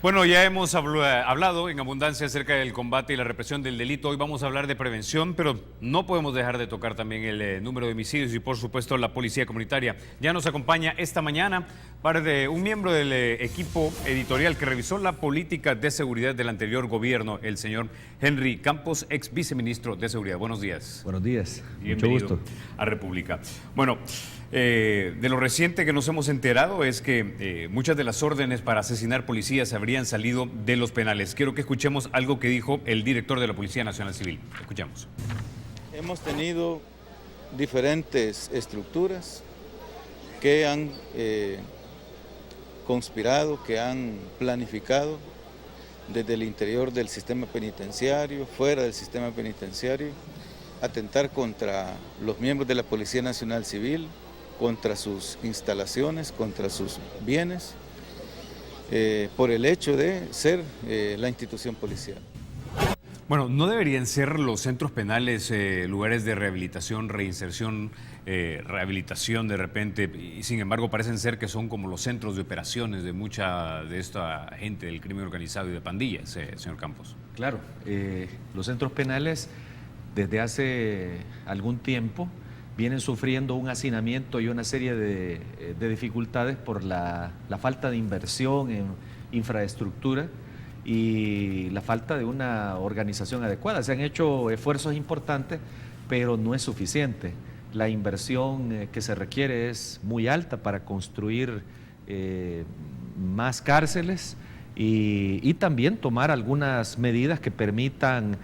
Bueno, ya hemos hablado en abundancia acerca del combate y la represión del delito. Hoy vamos a hablar de prevención, pero no podemos dejar de tocar también el número de homicidios y, por supuesto, la policía comunitaria. Ya nos acompaña esta mañana un miembro del equipo editorial que revisó la política de seguridad del anterior gobierno, el señor Henry Campos, ex viceministro de Seguridad. Buenos días. Buenos días. Bienvenido. Mucho gusto. A República. Bueno, de lo reciente que nos hemos enterado es que muchas de las órdenes para asesinar policías habrían salido de los penales. Quiero que escuchemos algo que dijo el director de la Policía Nacional Civil. Escuchamos. Hemos tenido diferentes estructuras que han conspirado, que han planificado desde el interior del sistema penitenciario, fuera del sistema penitenciario, atentar contra los miembros de la Policía Nacional Civil, contra sus instalaciones, contra sus bienes, por el hecho de ser la institución policial. Bueno, ¿no deberían ser los centros penales lugares de rehabilitación, reinserción, rehabilitación de repente? Y sin embargo parecen ser que son como los centros de operaciones de mucha de esta gente del crimen organizado y de pandillas, señor Campos. Claro, los centros penales desde hace algún tiempo vienen sufriendo un hacinamiento y una serie de dificultades por la falta de inversión en infraestructura y la falta de una organización adecuada. Se han hecho esfuerzos importantes, pero no es suficiente. La inversión que se requiere es muy alta para construir más cárceles y también tomar algunas medidas que permitan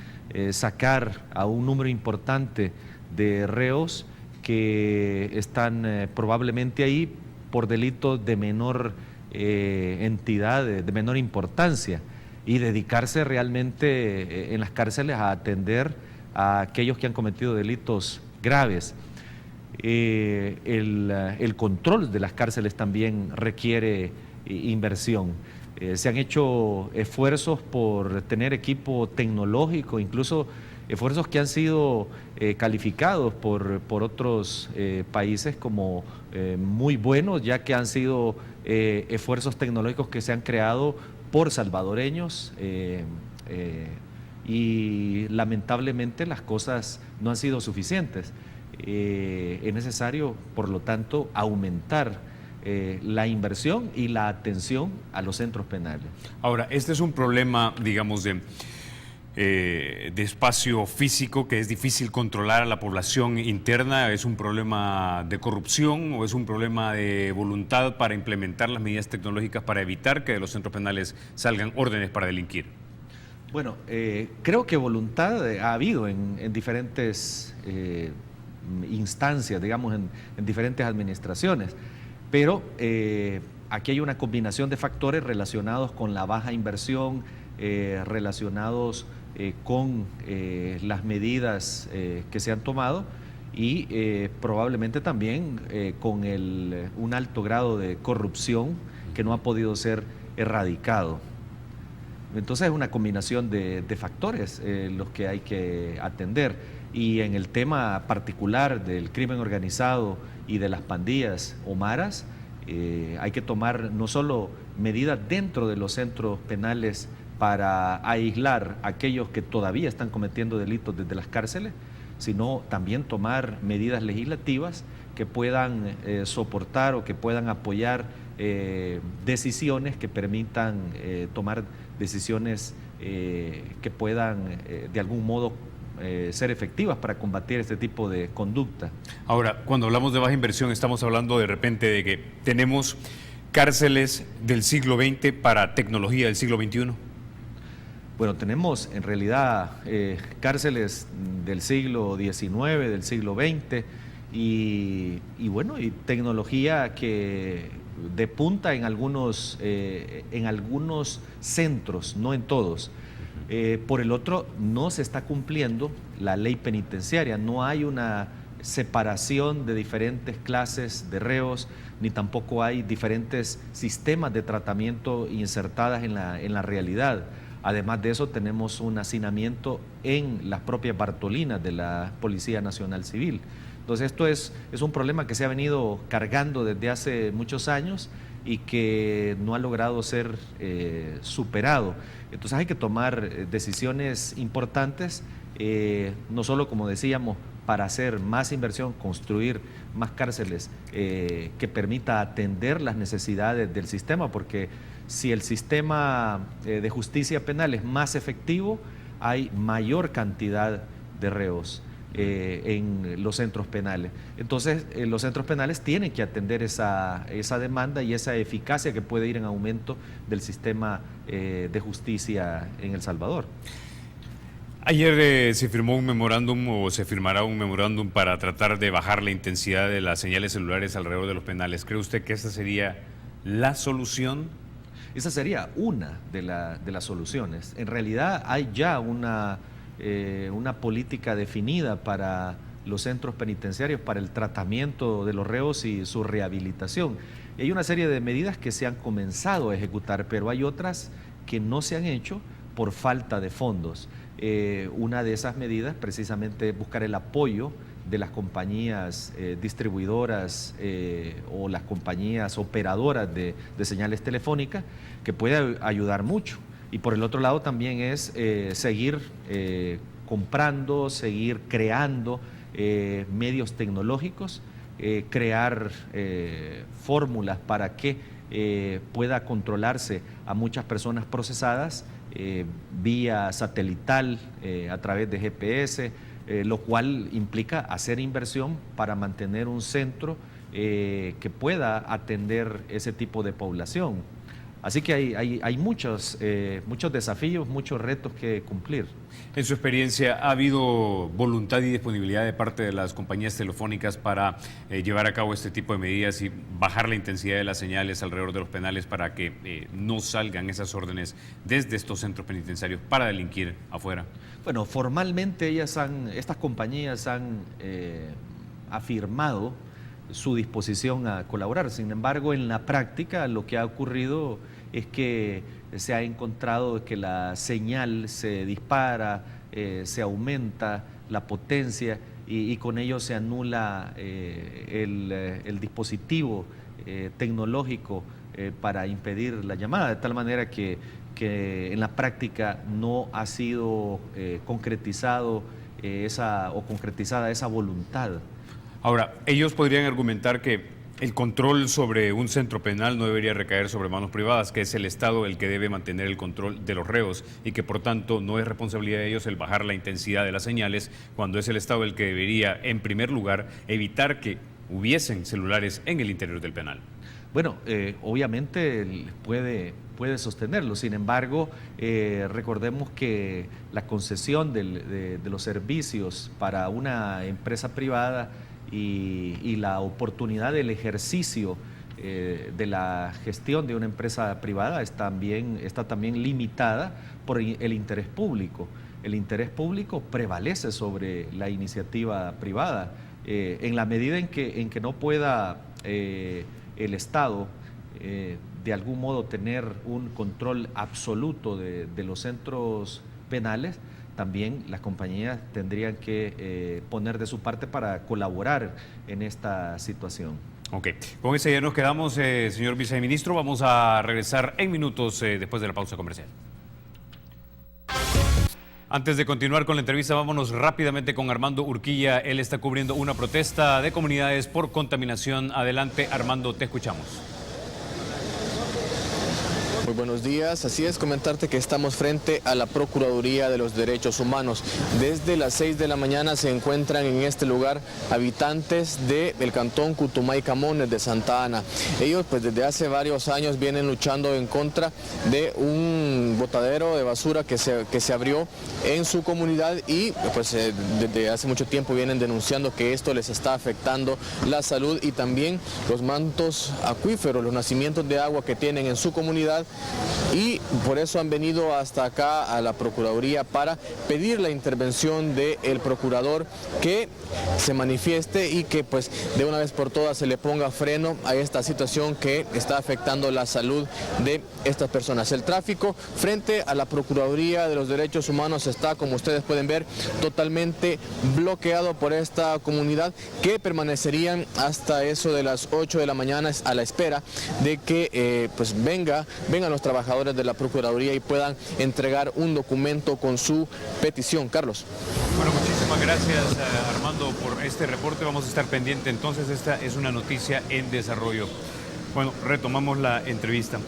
sacar a un número importante de reos que están probablemente ahí por delitos de menor entidad, de menor importancia, y dedicarse realmente en las cárceles a atender a aquellos que han cometido delitos graves. El control de las cárceles también requiere inversión. Se han hecho esfuerzos por tener equipo tecnológico, incluso esfuerzos que han sido calificados por otros países como muy buenos, ya que han sido esfuerzos tecnológicos que se han creado por salvadoreños y lamentablemente las cosas no han sido suficientes. Es necesario, por lo tanto, aumentar la inversión y la atención a los centros penales. Ahora, este es un problema, digamos, de espacio físico que es difícil controlar a la población interna. ¿Es un problema de corrupción o es un problema de voluntad para implementar las medidas tecnológicas para evitar que de los centros penales salgan órdenes para delinquir? Bueno, creo que voluntad ha habido en diferentes instancias, digamos, en diferentes administraciones, pero aquí hay una combinación de factores relacionados con la baja inversión, relacionados con las medidas que se han tomado y probablemente también con un alto grado de corrupción que no ha podido ser erradicado. Entonces es una combinación de factores los que hay que atender, y en el tema particular del crimen organizado y de las pandillas o maras, hay que tomar no solo medidas dentro de los centros penales para aislar a aquellos que todavía están cometiendo delitos desde las cárceles, sino también tomar medidas legislativas que puedan soportar o que puedan apoyar decisiones que permitan tomar decisiones que puedan de algún modo ser efectivas para combatir este tipo de conducta. Ahora, cuando hablamos de baja inversión, estamos hablando de repente de que tenemos cárceles del siglo XX para tecnología del siglo XXI. Bueno, tenemos en realidad cárceles del siglo XIX, del siglo XX y tecnología que depunta en algunos centros, no en todos. Por el otro, no se está cumpliendo la ley penitenciaria, no hay una separación de diferentes clases de reos, ni tampoco hay diferentes sistemas de tratamiento insertadas en la realidad. Además de eso, tenemos un hacinamiento en las propias Bartolinas de la Policía Nacional Civil. Entonces esto es un problema que se ha venido cargando desde hace muchos años y que no ha logrado ser superado. Entonces hay que tomar decisiones importantes, no solo, como decíamos, para hacer más inversión, construir más cárceles que permita atender las necesidades del sistema, porque si el sistema de justicia penal es más efectivo, hay mayor cantidad de reos en los centros penales. Entonces, los centros penales tienen que atender esa demanda y esa eficacia que puede ir en aumento del sistema de justicia en El Salvador. Ayer se firmó un memorándum o se firmará un memorándum para tratar de bajar la intensidad de las señales celulares alrededor de los penales. ¿Cree usted que esa sería la solución? Esa sería una de las soluciones. En realidad hay ya una política definida para los centros penitenciarios, para el tratamiento de los reos y su rehabilitación. Y hay una serie de medidas que se han comenzado a ejecutar, pero hay otras que no se han hecho por falta de fondos. Una de esas medidas precisamente es buscar el apoyo de las compañías distribuidoras o las compañías operadoras de señales telefónicas, que puede ayudar mucho. Y por el otro lado también es seguir comprando, seguir creando medios tecnológicos, crear fórmulas para que pueda controlarse a muchas personas procesadas vía satelital, a través de GPS, lo cual implica hacer inversión para mantener un centro que pueda atender ese tipo de población. Así que hay muchos desafíos, muchos retos que cumplir. En su experiencia, ¿ha habido voluntad y disponibilidad de parte de las compañías telefónicas para llevar a cabo este tipo de medidas y bajar la intensidad de las señales alrededor de los penales para que no salgan esas órdenes desde estos centros penitenciarios para delinquir afuera? Bueno, formalmente estas compañías han afirmado su disposición a colaborar. Sin embargo, en la práctica lo que ha ocurrido es que se ha encontrado que la señal se dispara, se aumenta la potencia y con ello se anula el dispositivo tecnológico para impedir la llamada, de tal manera que en la práctica no ha sido concretizada esa voluntad. Ahora, ellos podrían argumentar que el control sobre un centro penal no debería recaer sobre manos privadas, que es el Estado el que debe mantener el control de los reos y que por tanto no es responsabilidad de ellos el bajar la intensidad de las señales, cuando es el Estado el que debería, en primer lugar, evitar que hubiesen celulares en el interior del penal. Bueno, obviamente puede sostenerlo. Sin embargo, recordemos que la concesión de los servicios para una empresa privada y la oportunidad del ejercicio de la gestión de una empresa privada está también limitada por el interés público. El interés público prevalece sobre la iniciativa privada. En la medida en que no pueda el Estado de algún modo tener un control absoluto de los centros penales, también las compañías tendrían que poner de su parte para colaborar en esta situación. Ok, con ese ya nos quedamos, señor viceministro. Vamos a regresar en minutos después de la pausa comercial. Antes de continuar con la entrevista, vámonos rápidamente con Armando Urquilla. Él está cubriendo una protesta de comunidades por contaminación. Adelante, Armando, te escuchamos. Muy buenos días, así es, comentarte que estamos frente a la Procuraduría de los Derechos Humanos. Desde las 6 de la mañana se encuentran en este lugar habitantes del cantón Cutumay Camones de Santa Ana. Ellos pues desde hace varios años vienen luchando en contra de un botadero de basura que se abrió en su comunidad y pues desde hace mucho tiempo vienen denunciando que esto les está afectando la salud y también los mantos acuíferos, los nacimientos de agua que tienen en su comunidad y por eso han venido hasta acá a la Procuraduría para pedir la intervención del procurador, que se manifieste y que pues de una vez por todas se le ponga freno a esta situación que está afectando la salud de estas personas. El tráfico frente a la Procuraduría de los Derechos Humanos está, como ustedes pueden ver, totalmente bloqueado por esta comunidad, que permanecerían hasta eso de las 8 de la mañana a la espera de que pues vengan los trabajadores de la Procuraduría y puedan entregar un documento con su petición. Carlos. Bueno, muchísimas gracias, Armando, por este reporte. Vamos a estar pendiente. Entonces, esta es una noticia en desarrollo. Bueno, retomamos la entrevista.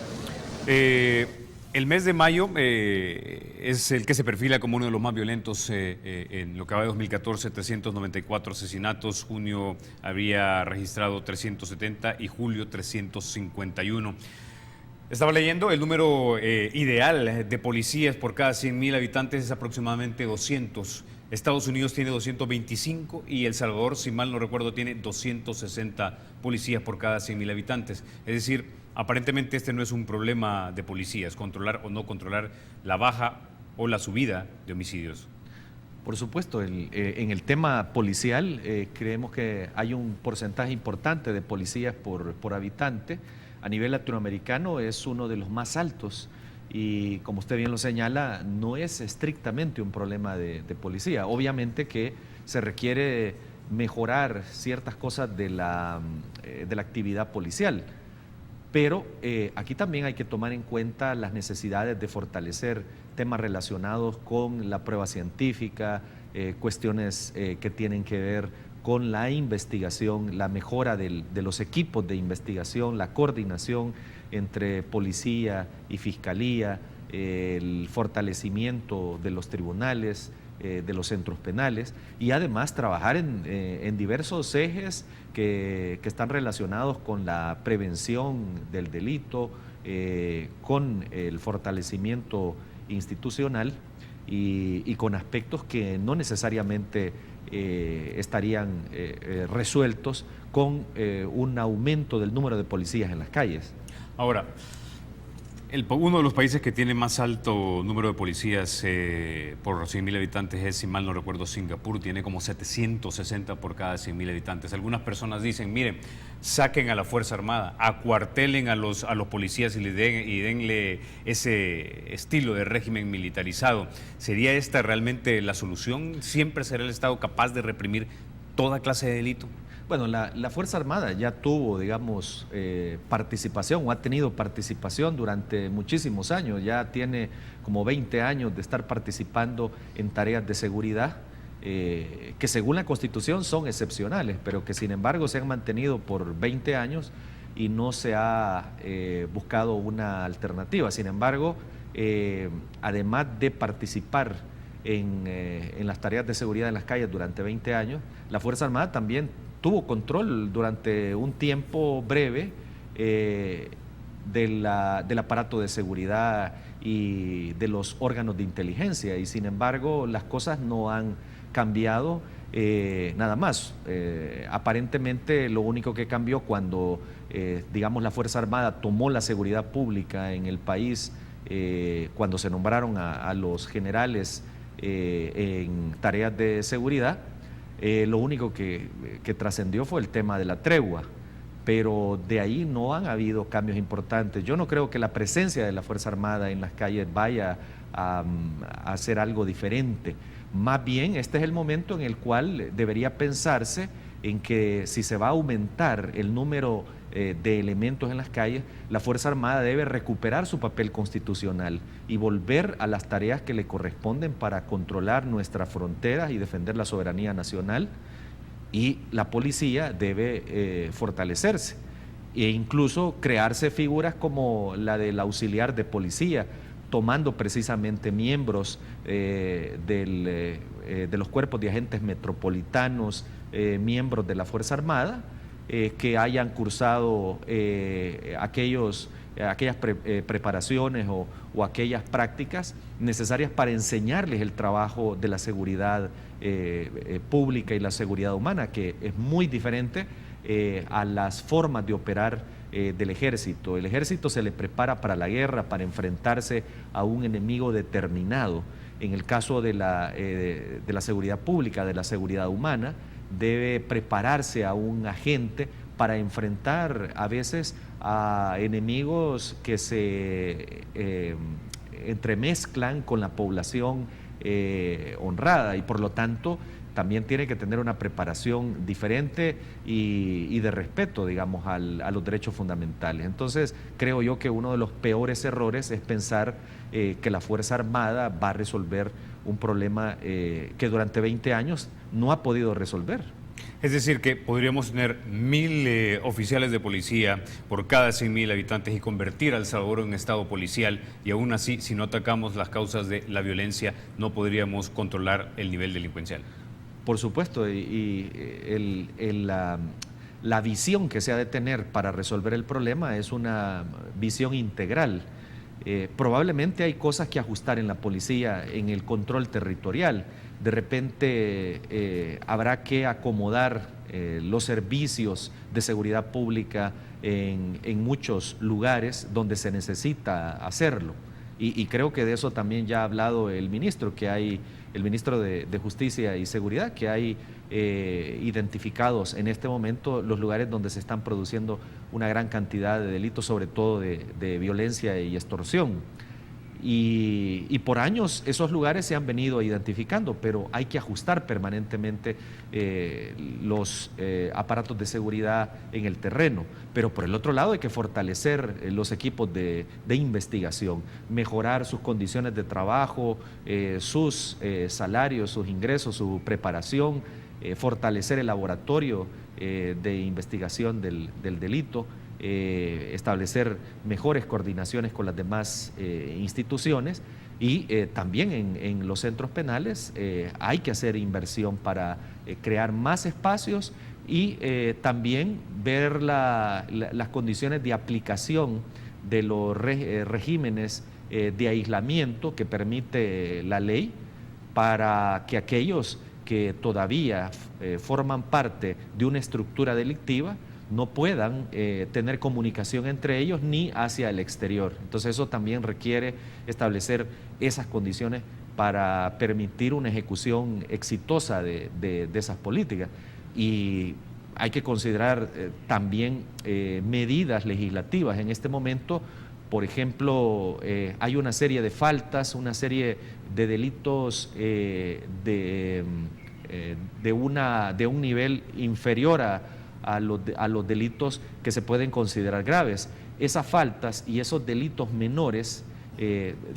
El mes de mayo es el que se perfila como uno de los más violentos en lo que va de 2014, 394 asesinatos, junio había registrado 370 y julio 351. Estaba leyendo, el número ideal de policías por cada 100.000 habitantes es aproximadamente 200. Estados Unidos tiene 225 y El Salvador, si mal no recuerdo, tiene 260 policías por cada 100.000 habitantes. Es decir, aparentemente este no es un problema de policías, controlar o no controlar la baja o la subida de homicidios. Por supuesto, en el tema policial creemos que hay un porcentaje importante de policías por habitante. A nivel latinoamericano es uno de los más altos y, como usted bien lo señala, no es estrictamente un problema de policía. Obviamente que se requiere mejorar ciertas cosas de la actividad policial, pero aquí también hay que tomar en cuenta las necesidades de fortalecer temas relacionados con la prueba científica, cuestiones que tienen que ver con la investigación, la mejora de los equipos de investigación, la coordinación entre policía y fiscalía, el fortalecimiento de los tribunales, de los centros penales, y además trabajar en diversos ejes que están relacionados con la prevención del delito, con el fortalecimiento institucional y con aspectos que no necesariamente estarían resueltos con un aumento del número de policías en las calles. Ahora, uno de los países que tiene más alto número de policías por 100.000 habitantes es, si mal no recuerdo, Singapur. Tiene como 760 por cada 100.000 habitantes. Algunas personas dicen, miren, saquen a la Fuerza Armada, acuartelen a los policías y denle ese estilo de régimen militarizado. ¿Sería esta realmente la solución? ¿Siempre será el Estado capaz de reprimir toda clase de delito? Bueno, la Fuerza Armada ya tuvo, digamos, participación o ha tenido participación durante muchísimos años. Ya tiene como 20 años de estar participando en tareas de seguridad que según la Constitución son excepcionales, pero que sin embargo se han mantenido por 20 años y no se ha buscado una alternativa. Sin embargo, además de participar en las tareas de seguridad en las calles durante 20 años, la Fuerza Armada también tuvo control durante un tiempo breve del aparato de seguridad y de los órganos de inteligencia, y sin embargo las cosas no han cambiado nada más. Aparentemente lo único que cambió cuando digamos la Fuerza Armada tomó la seguridad pública en el país, cuando se nombraron a los generales en tareas de seguridad, lo único que trascendió fue el tema de la tregua, pero de ahí no han habido cambios importantes. Yo no creo que la presencia de la Fuerza Armada en las calles vaya a hacer algo diferente. Más bien, este es el momento en el cual debería pensarse en que si se va a aumentar el número de elementos en las calles, la Fuerza Armada debe recuperar su papel constitucional y volver a las tareas que le corresponden para controlar nuestras fronteras y defender la soberanía nacional, y la policía debe fortalecerse e incluso crearse figuras como la del auxiliar de policía, tomando precisamente miembros de los cuerpos de agentes metropolitanos, miembros de la Fuerza Armada, que hayan cursado aquellas preparaciones o aquellas prácticas necesarias para enseñarles el trabajo de la seguridad pública y la seguridad humana, que es muy diferente a las formas de operar del ejército. El ejército se le prepara para la guerra, para enfrentarse a un enemigo determinado. En el caso de la seguridad pública, de la seguridad humana, debe prepararse a un agente para enfrentar a veces a enemigos que se entremezclan con la población honrada, y por lo tanto también tiene que tener una preparación diferente y de respeto, digamos, a los derechos fundamentales. Entonces, creo yo que uno de los peores errores es pensar que la Fuerza Armada va a resolver un problema que durante 20 años no ha podido resolver. Es decir, que podríamos tener 1.000 oficiales de policía por cada 100.000 habitantes y convertir a El Salvador en un estado policial, y aún así, si no atacamos las causas de la violencia, no podríamos controlar el nivel delincuencial. Por supuesto, la visión que se ha de tener para resolver el problema es una visión integral. Probablemente hay cosas que ajustar en la policía, en el control territorial. De repente habrá que acomodar los servicios de seguridad pública en muchos lugares donde se necesita hacerlo. Y creo que de eso también ya ha hablado el ministro, el ministro de Justicia y Seguridad, que hay identificados en este momento los lugares donde se están produciendo una gran cantidad de delitos, sobre todo de violencia y extorsión. Y por años esos lugares se han venido identificando, pero hay que ajustar permanentemente los aparatos de seguridad en el terreno. Pero por el otro lado hay que fortalecer los equipos de investigación, mejorar sus condiciones de trabajo, sus salarios, sus ingresos, su preparación, fortalecer el laboratorio de investigación del delito, establecer mejores coordinaciones con las demás instituciones, y también en los centros penales hay que hacer inversión para crear más espacios y también ver las condiciones de aplicación de los regímenes de aislamiento que permite la ley, para que aquellos que todavía forman parte de una estructura delictiva no puedan tener comunicación entre ellos ni hacia el exterior. Entonces eso también requiere establecer esas condiciones para permitir una ejecución exitosa de esas políticas. Y hay que considerar también medidas legislativas. En este momento, por ejemplo, hay una serie de faltas, una serie de delitos de un nivel inferior a los delitos que se pueden considerar graves. Esas faltas y esos delitos menores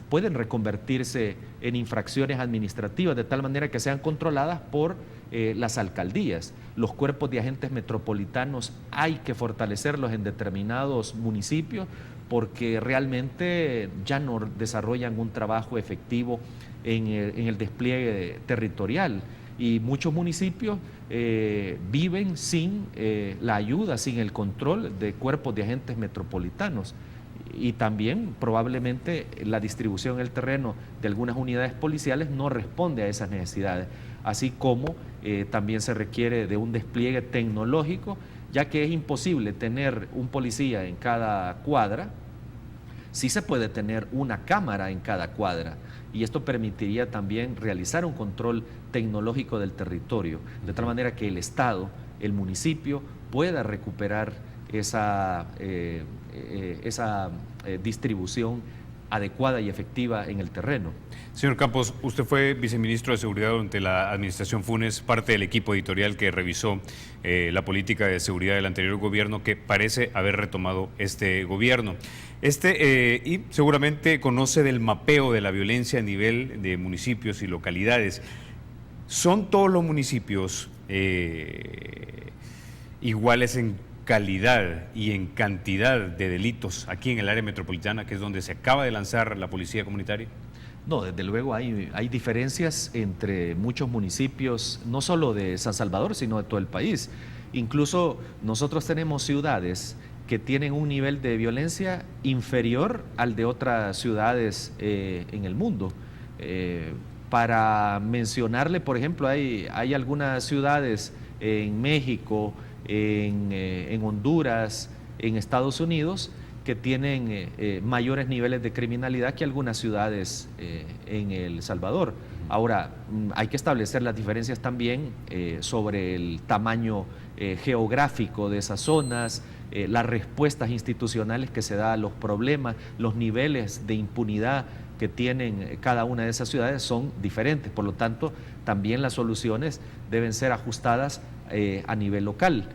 pueden reconvertirse en infracciones administrativas, de tal manera que sean controladas por las alcaldías. Los cuerpos de agentes metropolitanos hay que fortalecerlos en determinados municipios, porque realmente ya no desarrollan un trabajo efectivo en el despliegue territorial. Y muchos municipios viven sin la ayuda, sin el control de cuerpos de agentes metropolitanos. Y también probablemente la distribución en el terreno de algunas unidades policiales no responde a esas necesidades, así como también se requiere de un despliegue tecnológico, ya que es imposible tener un policía en cada cuadra. Sí se puede tener una cámara en cada cuadra, y esto permitiría también realizar un control tecnológico del territorio, de tal manera que el Estado, el municipio, pueda recuperar esa distribución adecuada y efectiva en el terreno. Señor Campos, usted fue viceministro de Seguridad durante la administración Funes, parte del equipo editorial que revisó la política de seguridad del anterior gobierno, que parece haber retomado este gobierno. Y seguramente conoce del mapeo de la violencia a nivel de municipios y localidades. ¿Son todos los municipios iguales en calidad y en cantidad de delitos aquí en el área metropolitana, que es donde se acaba de lanzar la policía comunitaria? No, desde luego hay diferencias entre muchos municipios, no solo de San Salvador, sino de todo el país. Incluso nosotros tenemos ciudades que tienen un nivel de violencia inferior al de otras ciudades en el mundo. Para mencionarle, por ejemplo, hay algunas ciudades en México, en Honduras, en Estados Unidos, que tienen mayores niveles de criminalidad que algunas ciudades en El Salvador. Ahora, hay que establecer las diferencias también sobre el tamaño geográfico de esas zonas, las respuestas institucionales que se dan a los problemas, los niveles de impunidad que tienen cada una de esas ciudades son diferentes. Por lo tanto, también las soluciones deben ser ajustadas a nivel local.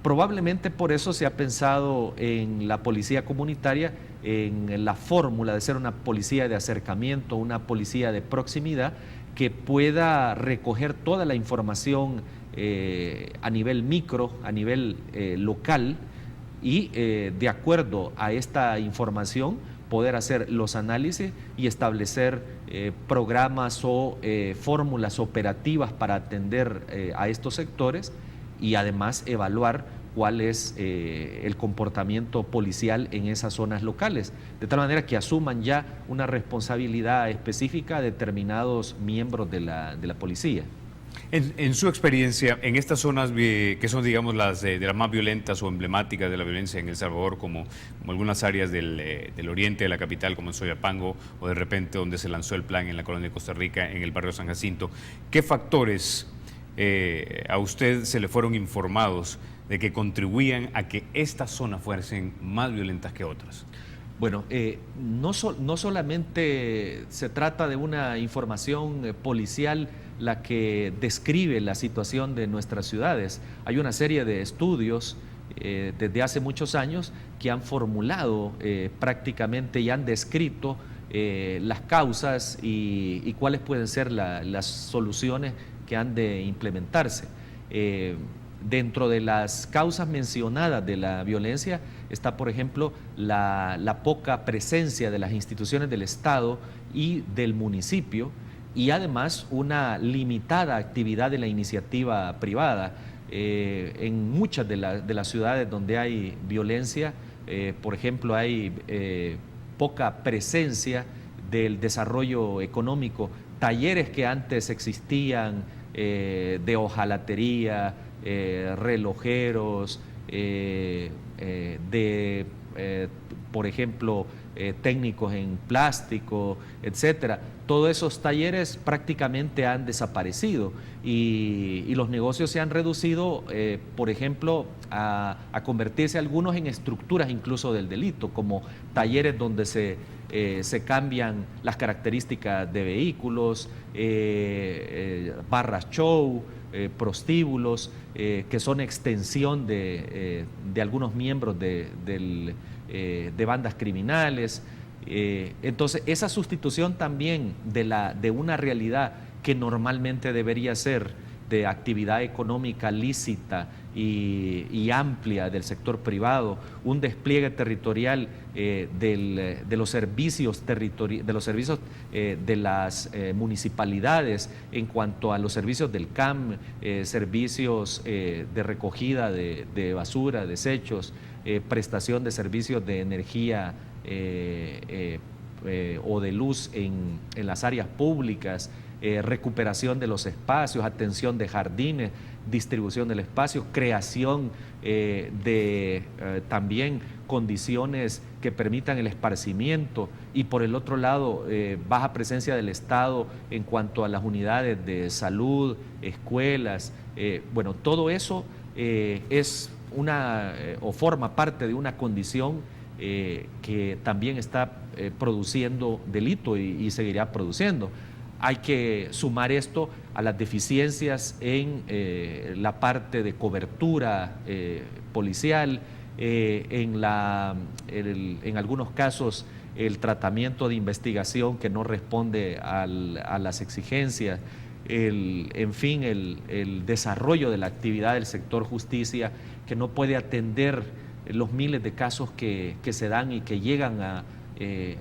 Probablemente por eso se ha pensado en la policía comunitaria, en la fórmula de ser una policía de acercamiento, una policía de proximidad que pueda recoger toda la información a nivel micro, a nivel local, y de acuerdo a esta información poder hacer los análisis y establecer programas o fórmulas operativas para atender a estos sectores, y además evaluar cuál es el comportamiento policial en esas zonas locales, de tal manera que asuman ya una responsabilidad específica a determinados miembros de la policía. En su experiencia, en estas zonas que son, digamos, las más violentas o emblemáticas de la violencia en El Salvador, como algunas áreas del oriente de la capital, como en Soyapango, o de repente donde se lanzó el plan en la colonia de Costa Rica, en el barrio San Jacinto, ¿qué factores a usted se le fueron informados de que contribuían a que estas zonas fuesen más violentas que otras? Bueno, no solamente se trata de una información policial la que describe la situación de nuestras ciudades. Hay una serie de estudios desde hace muchos años que han formulado prácticamente y han descrito las causas y cuáles pueden ser las soluciones que han de implementarse. Dentro de las causas mencionadas de la violencia está, por ejemplo, la poca presencia de las instituciones del Estado y del municipio, y además una limitada actividad de la iniciativa privada. En muchas de las ciudades donde hay violencia, por ejemplo, hay poca presencia del desarrollo económico. Talleres que antes existían de hojalatería, relojeros, por ejemplo, técnicos en plástico, etcétera. Todos esos talleres prácticamente han desaparecido y los negocios se han reducido, por ejemplo, a convertirse algunos en estructuras incluso del delito, como talleres donde se cambian las características de vehículos, barras show, prostíbulos, que son extensión de algunos miembros de bandas criminales. Entonces, esa sustitución también de una realidad que normalmente debería ser de actividad económica lícita y amplia del sector privado, un despliegue territorial de los servicios de las municipalidades en cuanto a los servicios del CAM, servicios de recogida de basura, desechos, prestación de servicios de energía o de luz en las áreas públicas, recuperación de los espacios, atención de jardines, distribución del espacio, creación de también condiciones que permitan el esparcimiento, y por el otro lado baja presencia del Estado en cuanto a las unidades de salud, escuelas. Bueno, todo eso es o forma parte de una condición que también está produciendo delito y seguirá produciendo. Hay que sumar esto a las deficiencias en la parte de cobertura policial, en algunos casos el tratamiento de investigación que no responde a las exigencias, en fin, el desarrollo de la actividad del sector justicia, que no puede atender los miles de casos que se dan y que llegan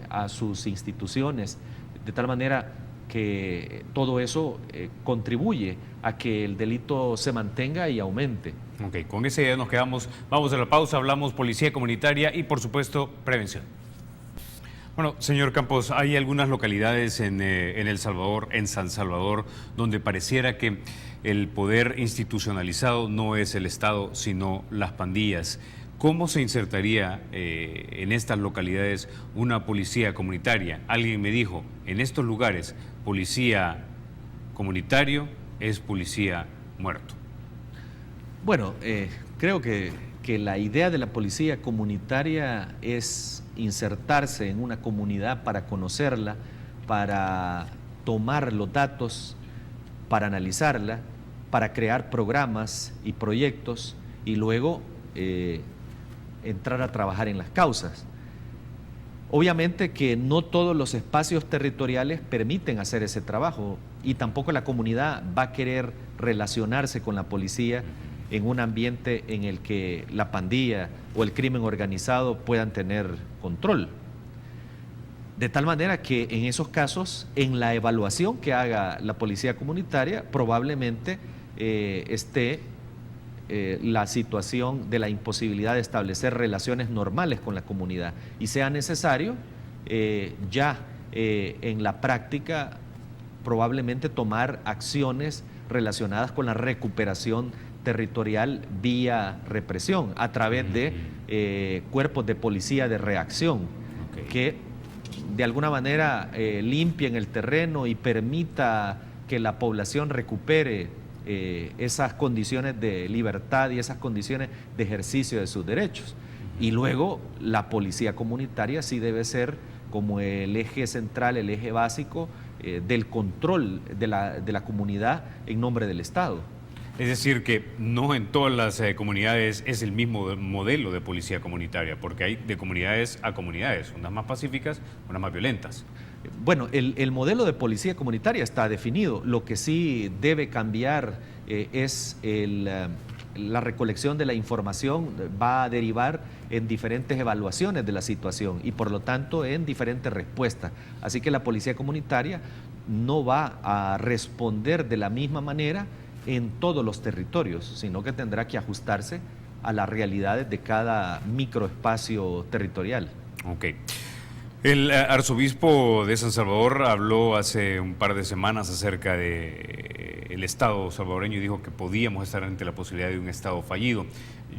a sus instituciones, de tal manera que todo eso contribuye a que el delito se mantenga y aumente. Ok, con esa idea nos quedamos. Vamos a la pausa, hablamos policía comunitaria y, por supuesto, prevención. Bueno, señor Campos, hay algunas localidades en El Salvador, en San Salvador, donde pareciera que el poder institucionalizado no es el Estado, sino las pandillas. ¿Cómo se insertaría en estas localidades una policía comunitaria? Alguien me dijo, en estos lugares, policía comunitario es policía muerto. Bueno, creo que la idea de la policía comunitaria es insertarse en una comunidad para conocerla, para tomar los datos, para analizarla, para crear programas y proyectos y luego entrar a trabajar en las causas. Obviamente que no todos los espacios territoriales permiten hacer ese trabajo y tampoco la comunidad va a querer relacionarse con la policía en un ambiente en el que la pandilla o el crimen organizado puedan tener control. De tal manera que en esos casos, en la evaluación que haga la policía comunitaria, probablemente esté la situación de la imposibilidad de establecer relaciones normales con la comunidad y sea necesario en la práctica probablemente tomar acciones relacionadas con la recuperación territorial vía represión a través de cuerpos de policía de reacción que de alguna manera limpien el terreno y permita que la población recupere esas condiciones de libertad y esas condiciones de ejercicio de sus derechos. Y luego la policía comunitaria sí debe ser como el eje central, el eje básico del control de la comunidad en nombre del Estado. Es decir, que no en todas las comunidades es el mismo modelo de policía comunitaria, porque hay de comunidades a comunidades, unas más pacíficas, unas más violentas. Bueno, el modelo de policía comunitaria está definido. Lo que sí debe cambiar es la recolección de la información, va a derivar en diferentes evaluaciones de la situación y por lo tanto en diferentes respuestas. Así que la policía comunitaria no va a responder de la misma manera en todos los territorios, sino que tendrá que ajustarse a las realidades de cada microespacio territorial. Ok. El arzobispo de San Salvador habló hace un par de semanas acerca del Estado salvadoreño y dijo que podíamos estar ante la posibilidad de un Estado fallido.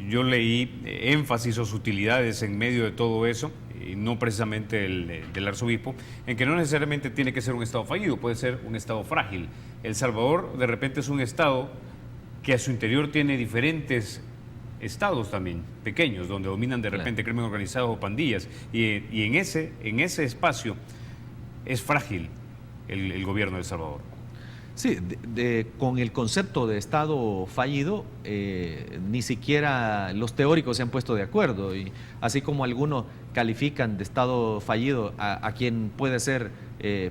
Yo leí énfasis o sutilidades en medio de todo eso, y no precisamente del arzobispo, en que no necesariamente tiene que ser un Estado fallido, puede ser un Estado frágil. El Salvador de repente es un Estado que a su interior tiene diferentes estados también, pequeños, donde dominan de repente crimen organizado o pandillas, y en ese espacio es frágil el gobierno de El Salvador. Sí, con el concepto de Estado fallido, ni siquiera los teóricos se han puesto de acuerdo, y así como algunos califican de Estado fallido a quien puede ser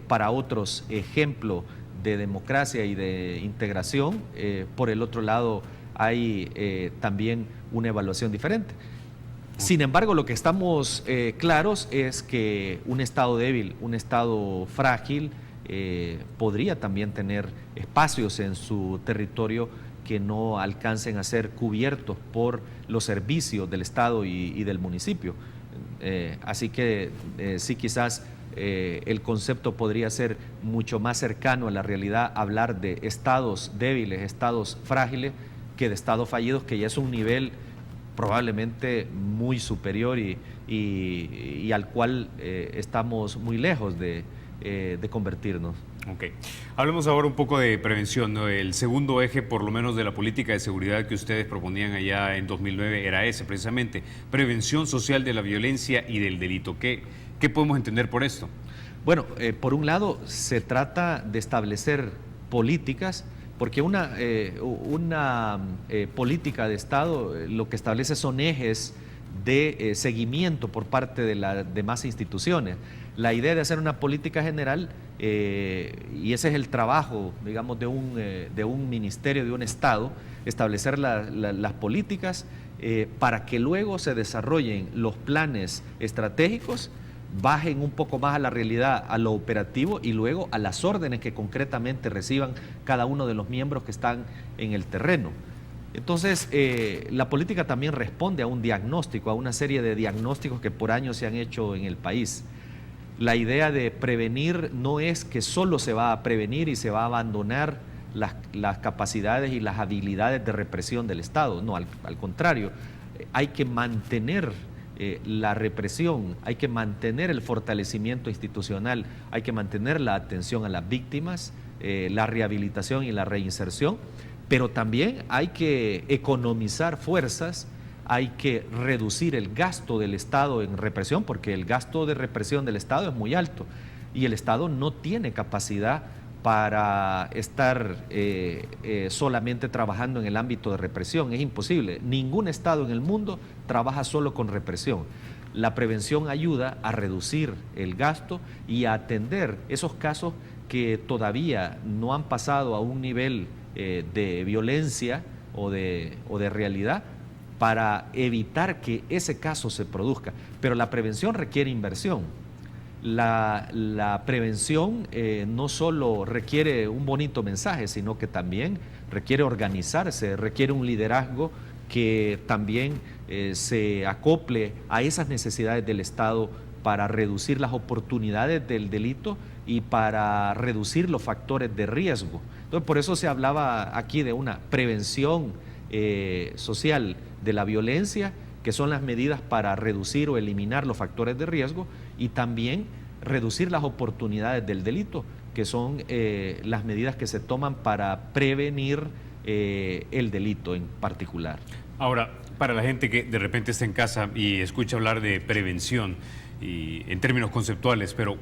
para otros ejemplo de democracia y de integración, por el otro lado hay también una evaluación diferente. Sin embargo, lo que estamos claros es que un Estado débil, un Estado frágil, podría también tener espacios en su territorio que no alcancen a ser cubiertos por los servicios del Estado y del municipio. Así que sí, quizás el concepto podría ser mucho más cercano a la realidad, hablar de estados débiles, estados frágiles, que de estados fallidos, que ya es un nivel probablemente muy superior y al cual estamos muy lejos de convertirnos. Ok. Hablemos ahora un poco de prevención, ¿no? El segundo eje, por lo menos, de la política de seguridad que ustedes proponían allá en 2009 era ese, precisamente, prevención social de la violencia y del delito. ¿Qué podemos entender por esto? Bueno, por un lado, se trata de establecer políticas, porque una política de Estado lo que establece son ejes de seguimiento por parte de las demás instituciones. La idea de hacer una política general, y ese es el trabajo, digamos, de un ministerio, de un Estado, establecer las políticas para que luego se desarrollen los planes estratégicos, bajen un poco más a la realidad, a lo operativo y luego a las órdenes que concretamente reciban cada uno de los miembros que están en el terreno. Entonces, la política también responde a un diagnóstico, a una serie de diagnósticos que por años se han hecho en el país. La idea de prevenir no es que solo se va a prevenir y se va a abandonar las capacidades y las habilidades de represión del Estado, no, al contrario. hay que mantener la represión, hay que mantener el fortalecimiento institucional, hay que mantener la atención a las víctimas, la rehabilitación y la reinserción, pero también hay que economizar fuerzas, hay que reducir el gasto del Estado en represión, porque el gasto de represión del Estado es muy alto y el Estado no tiene capacidad para estar solamente trabajando en el ámbito de represión. Es imposible. Ningún Estado en el mundo trabaja solo con represión. La prevención ayuda a reducir el gasto y a atender esos casos que todavía no han pasado a un nivel de violencia o de realidad, para evitar que ese caso se produzca. Pero la prevención requiere inversión. La prevención no solo requiere un bonito mensaje, sino que también requiere organizarse, requiere un liderazgo que también se acople a esas necesidades del Estado para reducir las oportunidades del delito y para reducir los factores de riesgo. Entonces, por eso se hablaba aquí de una prevención social de la violencia, que son las medidas para reducir o eliminar los factores de riesgo, y también reducir las oportunidades del delito, que son las medidas que se toman para prevenir el delito en particular. Ahora, para la gente que de repente está en casa y escucha hablar de prevención y en términos conceptuales, pero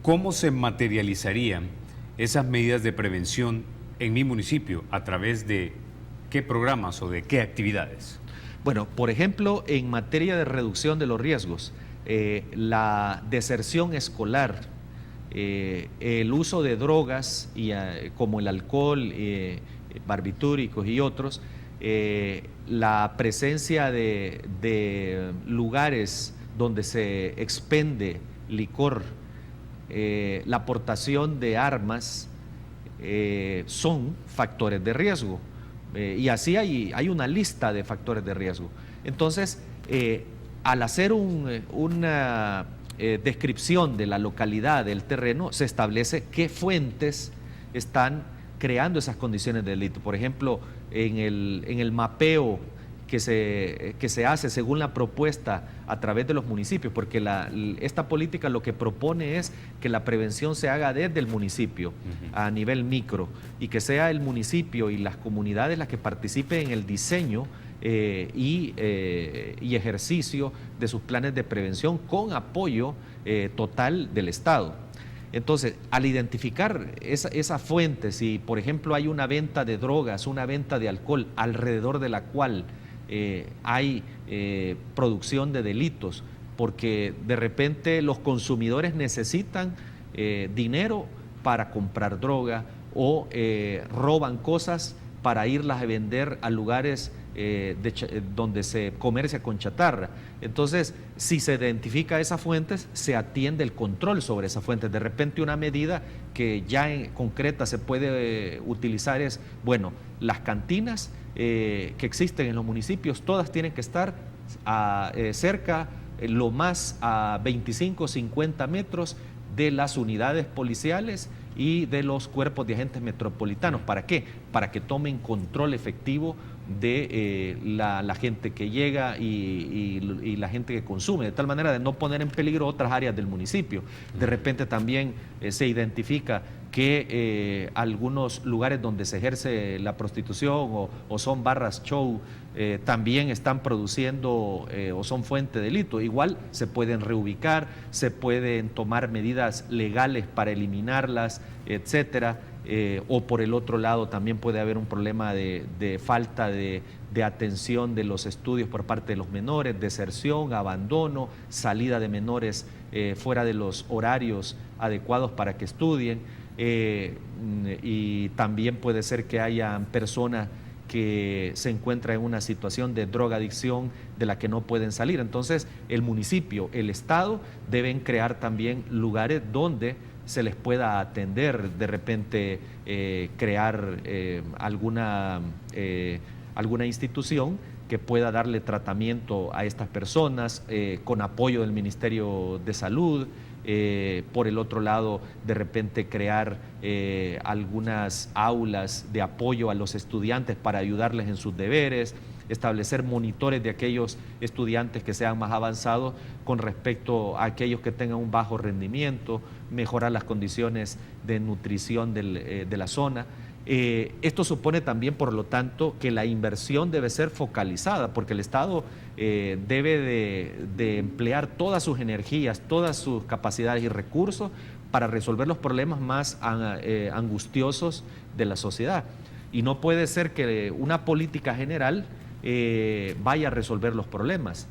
¿cómo se materializarían esas medidas de prevención en mi municipio? ¿A través de qué programas o de qué actividades? Bueno, por ejemplo, en materia de reducción de los riesgos, la deserción escolar, el uso de drogas como el alcohol, barbitúricos y otros, la presencia de lugares donde se expende licor, la aportación de armas, son factores de riesgo. Y así hay una lista de factores de riesgo. Entonces, al hacer una descripción de la localidad, del terreno, se establece qué fuentes están creando esas condiciones de delito. Por ejemplo, en el mapeo que se hace según la propuesta a través de los municipios, porque esta política lo que propone es que la prevención se haga desde el municipio, a nivel micro, y que sea el municipio y las comunidades las que participen en el diseño y ejercicio de sus planes de prevención con apoyo total del Estado. Entonces, al identificar esa fuente, si por ejemplo hay una venta de drogas, una venta de alcohol alrededor de la cual hay producción de delitos, porque de repente los consumidores necesitan dinero para comprar droga o roban cosas para irlas a vender a lugares donde se comercia con chatarra. Entonces, si se identifica esas fuentes, se atiende el control sobre esas fuentes. De repente una medida que ya en concreta se puede utilizar es, bueno, las cantinas que existen en los municipios, todas tienen que estar cerca, lo más a 25 o 50 metros de las unidades policiales y de los cuerpos de agentes metropolitanos. ¿Para qué? Para que tomen control efectivo de la gente que llega y la gente que consume, de tal manera de no poner en peligro otras áreas del municipio. De repente también se identifica que algunos lugares donde se ejerce la prostitución o son barras show también están produciendo o son fuente de delito. Igual se pueden reubicar, se pueden tomar medidas legales para eliminarlas, etcétera. O por el otro lado también puede haber un problema de falta de atención de los estudios por parte de los menores, deserción, abandono, salida de menores fuera de los horarios adecuados para que estudien, y también puede ser que haya personas que se encuentran en una situación de drogadicción de la que no pueden salir. Entonces el municipio, el Estado deben crear también lugares donde se les pueda atender, de repente crear alguna institución que pueda darle tratamiento a estas personas con apoyo del Ministerio de Salud, Por el otro lado, de repente crear algunas aulas de apoyo a los estudiantes para ayudarles en sus deberes, establecer monitores de aquellos estudiantes que sean más avanzados con respecto a aquellos que tengan un bajo rendimiento, mejorar las condiciones de nutrición de la zona. Esto supone también, por lo tanto, que la inversión debe ser focalizada, porque el Estado debe de emplear todas sus energías, todas sus capacidades y recursos para resolver los problemas más angustiosos de la sociedad. Y no puede ser que una política general vaya a resolver los problemas,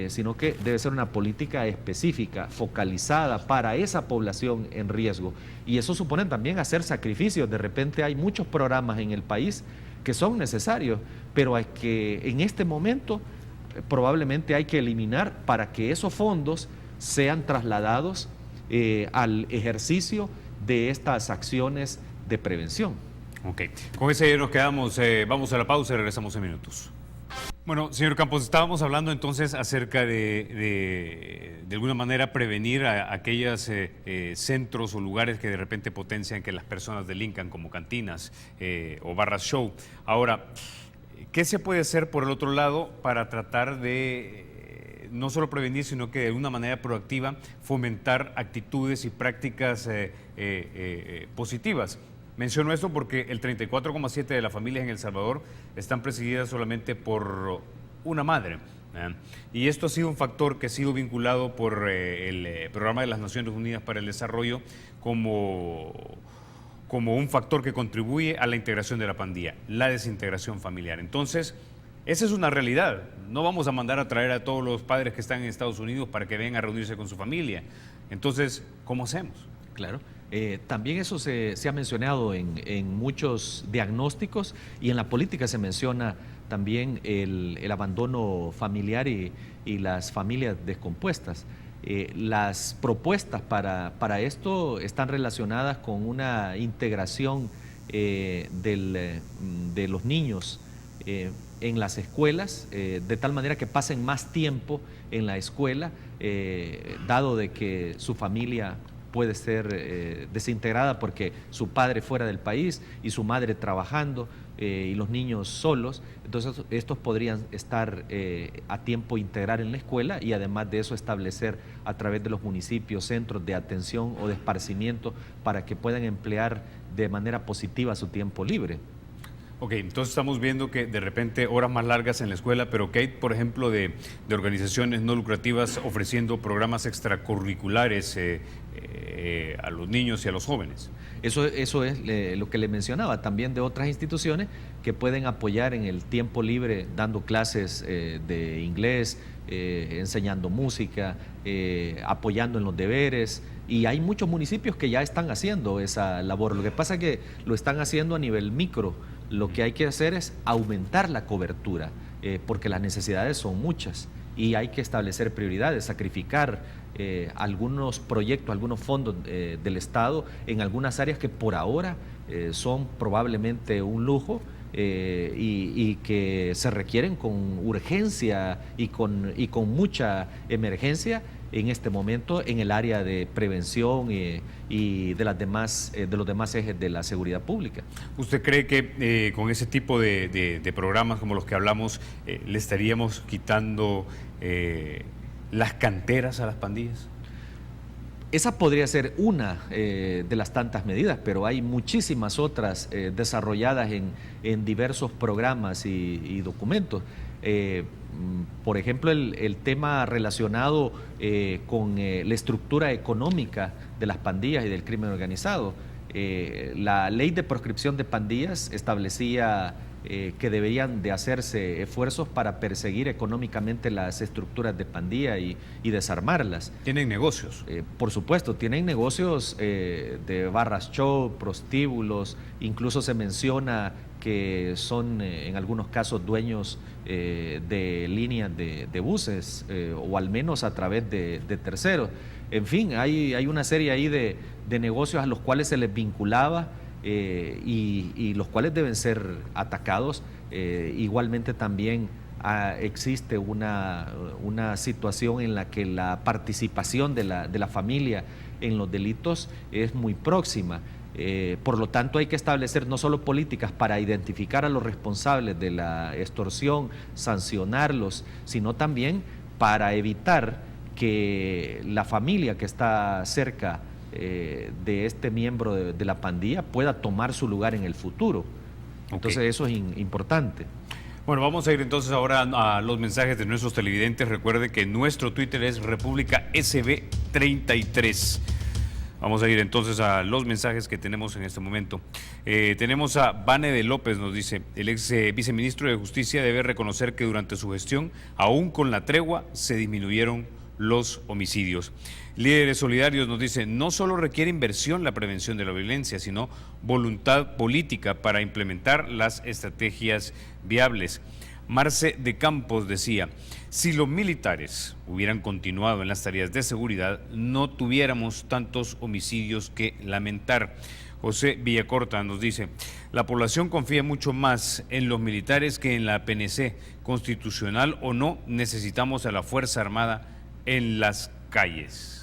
sino que debe ser una política específica, focalizada para esa población en riesgo. Y eso supone también hacer sacrificios. De repente hay muchos programas en el país que son necesarios, pero hay que, en este momento probablemente hay que eliminar para que esos fondos sean trasladados al ejercicio de estas acciones de prevención. Ok, con ese nos quedamos, vamos a la pausa y regresamos en minutos. Bueno, señor Campos, estábamos hablando entonces acerca de alguna manera prevenir a aquellos centros o lugares que de repente potencian que las personas delincan, como cantinas o barras show. Ahora, ¿qué se puede hacer por el otro lado para tratar de no solo prevenir, sino que de una manera proactiva fomentar actitudes y prácticas positivas? Menciono esto porque el 34,7% de las familias en El Salvador están presididas solamente por una madre. Y esto ha sido un factor que ha sido vinculado por el Programa de las Naciones Unidas para el Desarrollo como un factor que contribuye a la integración de la pandilla, la desintegración familiar. Entonces, esa es una realidad. No vamos a mandar a traer a todos los padres que están en Estados Unidos para que vengan a reunirse con su familia. Entonces, ¿cómo hacemos? Claro. También eso se ha mencionado en muchos diagnósticos, y en la política se menciona también el abandono familiar y las familias descompuestas. Las propuestas para esto están relacionadas con una integración de los niños en las escuelas, de tal manera que pasen más tiempo en la escuela, dado de que su familia puede ser desintegrada porque su padre fuera del país y su madre trabajando y los niños solos. Entonces estos podrían estar a tiempo integral en la escuela, y además de eso establecer a través de los municipios centros de atención o de esparcimiento para que puedan emplear de manera positiva su tiempo libre. Ok, entonces estamos viendo que de repente horas más largas en la escuela, pero que hay, por ejemplo, de organizaciones no lucrativas ofreciendo programas extracurriculares a los niños y a los jóvenes. Eso es lo que le mencionaba, también de otras instituciones que pueden apoyar en el tiempo libre dando clases de inglés, enseñando música, apoyando en los deberes. Y hay muchos municipios que ya están haciendo esa labor. Lo que pasa es que lo están haciendo a nivel micro. Lo que hay que hacer es aumentar la cobertura, porque las necesidades son muchas y hay que establecer prioridades, sacrificar algunos proyectos, algunos fondos del Estado en algunas áreas que por ahora son probablemente un lujo y que se requieren con urgencia y con mucha emergencia en este momento en el área de prevención y de los demás ejes de la seguridad pública. ¿Usted cree que con ese tipo de programas como los que hablamos le estaríamos quitando las canteras a las pandillas? Esa podría ser una de las tantas medidas, pero hay muchísimas otras desarrolladas en diversos programas y documentos. Por ejemplo, el tema relacionado con la estructura económica de las pandillas y del crimen organizado. La ley de proscripción de pandillas establecía que deberían de hacerse esfuerzos para perseguir económicamente las estructuras de pandilla y desarmarlas. ¿Tienen negocios? Por supuesto, tienen negocios de barras show, prostíbulos, incluso se menciona que son en algunos casos dueños de líneas de buses o al menos a través de terceros. En fin, hay una serie ahí de negocios a los cuales se les vinculaba y los cuales deben ser atacados. Igualmente también existe una situación en la que la participación de la familia en los delitos es muy próxima. Por lo tanto, hay que establecer no solo políticas para identificar a los responsables de la extorsión, sancionarlos, sino también para evitar que la familia que está cerca de este miembro de la pandilla pueda tomar su lugar en el futuro. Entonces, eso es importante. Bueno, vamos a ir entonces ahora a los mensajes de nuestros televidentes. Recuerde que nuestro Twitter es República SB33. Vamos a ir entonces a los mensajes que tenemos en este momento. Tenemos a Vane de López, nos dice: el ex viceministro de Justicia debe reconocer que durante su gestión, aún con la tregua, se disminuyeron los homicidios. Líderes Solidarios nos dice: no solo requiere inversión la prevención de la violencia, sino voluntad política para implementar las estrategias viables. Marce de Campos decía: si los militares hubieran continuado en las tareas de seguridad, no tuviéramos tantos homicidios que lamentar. José Villacorta nos dice: la población confía mucho más en los militares que en la PNC. Constitucional o no, necesitamos a la Fuerza Armada en las calles.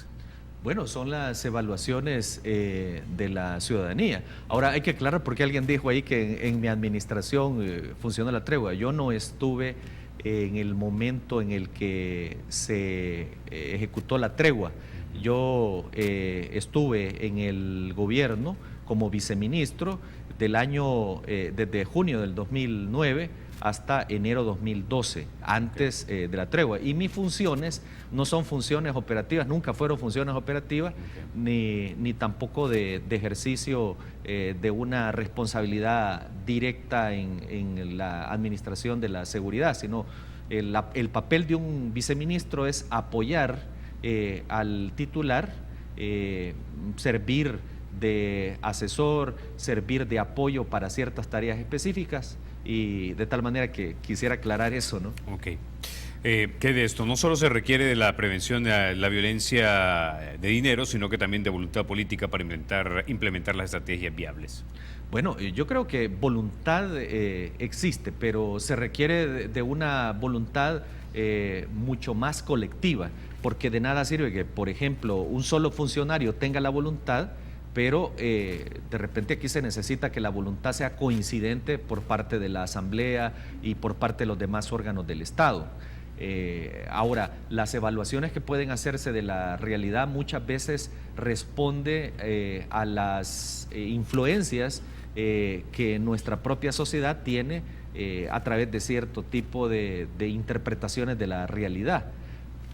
Bueno, son las evaluaciones de la ciudadanía. Ahora, hay que aclarar, porque alguien dijo ahí que en mi administración funcionó la tregua. Yo no estuve en el momento en el que se ejecutó la tregua. Yo estuve en el gobierno como viceministro del año, desde junio del 2009 hasta enero 2012, antes de la tregua. Y mis funciones no son funciones operativas, nunca fueron funciones operativas, ni tampoco de ejercicio de una responsabilidad directa en la administración de la seguridad, sino el papel de un viceministro es apoyar al titular, servir de asesor, servir de apoyo para ciertas tareas específicas, y de tal manera que quisiera aclarar eso, ¿no? Ok. ¿Qué de esto? No solo se requiere de la prevención de la violencia de dinero, sino que también de voluntad política para implementar las estrategias viables. Bueno, yo creo que voluntad existe, pero se requiere de una voluntad mucho más colectiva, porque de nada sirve que, por ejemplo, un solo funcionario tenga la voluntad, pero de repente aquí se necesita que la voluntad sea coincidente por parte de la Asamblea y por parte de los demás órganos del Estado. Ahora, las evaluaciones que pueden hacerse de la realidad muchas veces responde a las influencias que nuestra propia sociedad tiene a través de cierto tipo de interpretaciones de la realidad.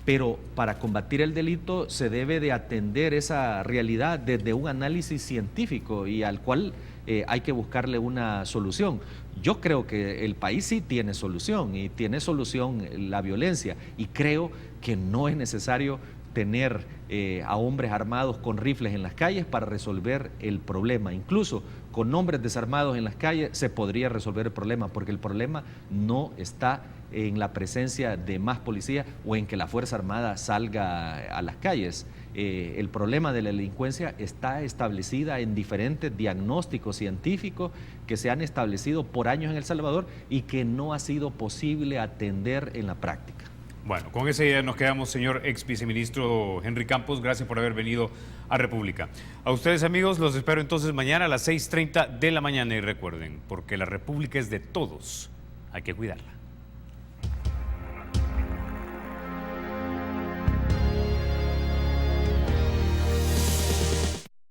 Pero para combatir el delito se debe de atender esa realidad desde un análisis científico y al cual hay que buscarle una solución. Yo creo que el país sí tiene solución, y tiene solución la violencia, y creo que no es necesario tener a hombres armados con rifles en las calles para resolver el problema. Incluso con hombres desarmados en las calles se podría resolver el problema, porque el problema no está en la presencia de más policía o en que la Fuerza Armada salga a las calles. El problema de la delincuencia está establecida en diferentes diagnósticos científicos que se han establecido por años en El Salvador y que no ha sido posible atender en la práctica. Bueno, con esa idea nos quedamos, señor ex viceministro Henry Campos. Gracias por haber venido a República. A ustedes, amigos, los espero entonces mañana a las 6:30 de la mañana. Y recuerden, porque la República es de todos, hay que cuidarla.